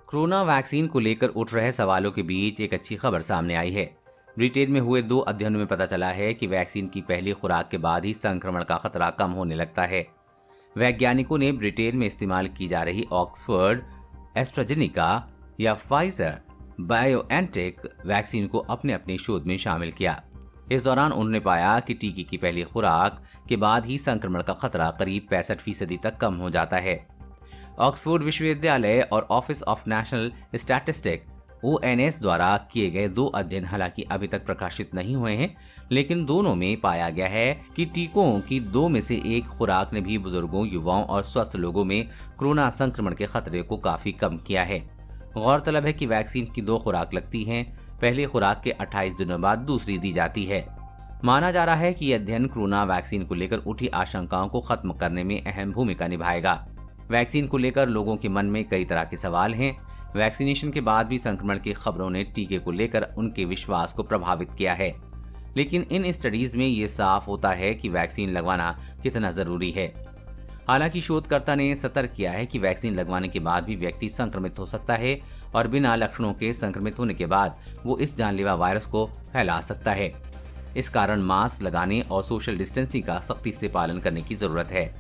Corona vaccine को लेकर उठ रहे सवालों के बीच एक अच्छी खबर सामने आई है। ब्रिटेन में हुए 2 अध्ययनों में पता चला है कि वैक्सीन की पहली खुराक के बाद ही संक्रमण का खतरा कम होने लगता है। वैज्ञानिकों ने ब्रिटेन में इस्तेमाल की जा रही ऑक्सफोर्ड एस्ट्राजेनिका या फाइजर बायोएनटेक वैक्सीन को अपने शोध में शामिल किया। इस दौरान उन्होंने पाया कि टीके की पहली खुराक के बाद ही संक्रमण का खतरा करीब 65% तक कम हो जाता है। ऑक्सफोर्ड विश्वविद्यालय और office of national statistic ONS द्वारा किए गए 2 अध्ययन हालांकि अभी तक प्रकाशित नहीं हुए हैं, लेकिन दोनों में पाया गया है कि टीकों की 2 में से 1 खुराक ने भी बुजुर्गों, युवाओं और स्वस्थ लोगों में कोरोना संक्रमण के खतरे को काफी कम किया है। गौरतलब है कि वैक्सीन की 2 खुराक लगती हैं। पहली खुराक के 28 दिनों बाद दूसरी दी जाती है। माना जा रहा है कि यह अध्ययन कोरोना वैक्सीन को लेकर उठी आशंकाओं को खत्म करने में अहम भूमिका निभाएगा। वैक्सीन को लेकर लोगों के मन में कई तरह के सवाल हैं। वैक्सीनेशन के बाद भी संक्रमण की खबरों ने टीके को लेकर उनके विश्वास को प्रभावित किया है, लेकिन इन स्टडीज में ये साफ होता है कि वैक्सीन लगवाना कितना जरूरी है। हालांकि शोधकर्ता ने सतर्क किया है कि वैक्सीन लगवाने के बाद भी व्यक्ति संक्रमित हो सकता है और बिना लक्षणों के संक्रमित होने के बाद वो इस जानलेवा वायरस को फैला सकता है। इस कारण मास्क लगाने और सोशल डिस्टेंसिंग का सख्ती से पालन करने की जरूरत है।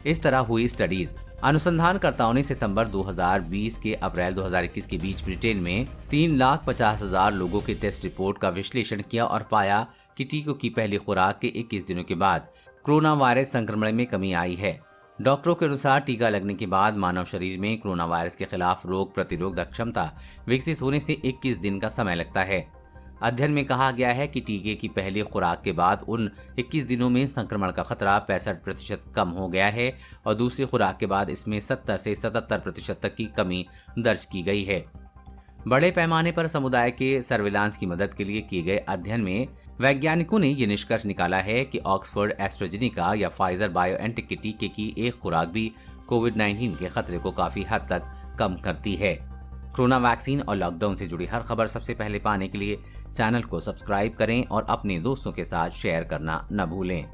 इस तरह हुई स्टडीज अनुसंधानकर्ताओं ने सितंबर 2020 के अप्रैल 2021 के बीच ब्रिटेन में 3,50,000 लोगों के टेस्ट रिपोर्ट का विश्लेषण किया और पाया कि टीकों की पहली खुराक के 21 दिनों के बाद कोरोना वायरस संक्रमण में कमी आई है। डॉक्टरों के अनुसार टीका लगने के बाद मानव शरीर में कोरोना वायरस के खिलाफ रोग प्रतिरोधक क्षमता विकसित होने से 21 दिन का समय लगता है। अध्ययन में कहा गया है कि टीके की पहली खुराक के बाद उन 21 दिनों में संक्रमण का खतरा 65% कम हो गया है और दूसरी खुराक के बाद इसमें 70 से 77% तक की कमी दर्ज की गई है। बड़े पैमाने पर समुदाय के सर्विलांस की मदद के लिए किए गए अध्ययन में वैज्ञानिकों ने ये निष्कर्ष निकाला है कि ऑक्सफोर्ड एस्ट्राजेनिका या फाइजर बायोएनटेक के टीके की एक खुराक भी कोविड-19 के खतरे को काफी हद तक कम करती है। कोरोना वैक्सीन और लॉकडाउन से जुड़ी हर खबर सबसे पहले पाने के लिए चैनल को सब्सक्राइब करें और अपने दोस्तों के साथ शेयर करना न भूलें।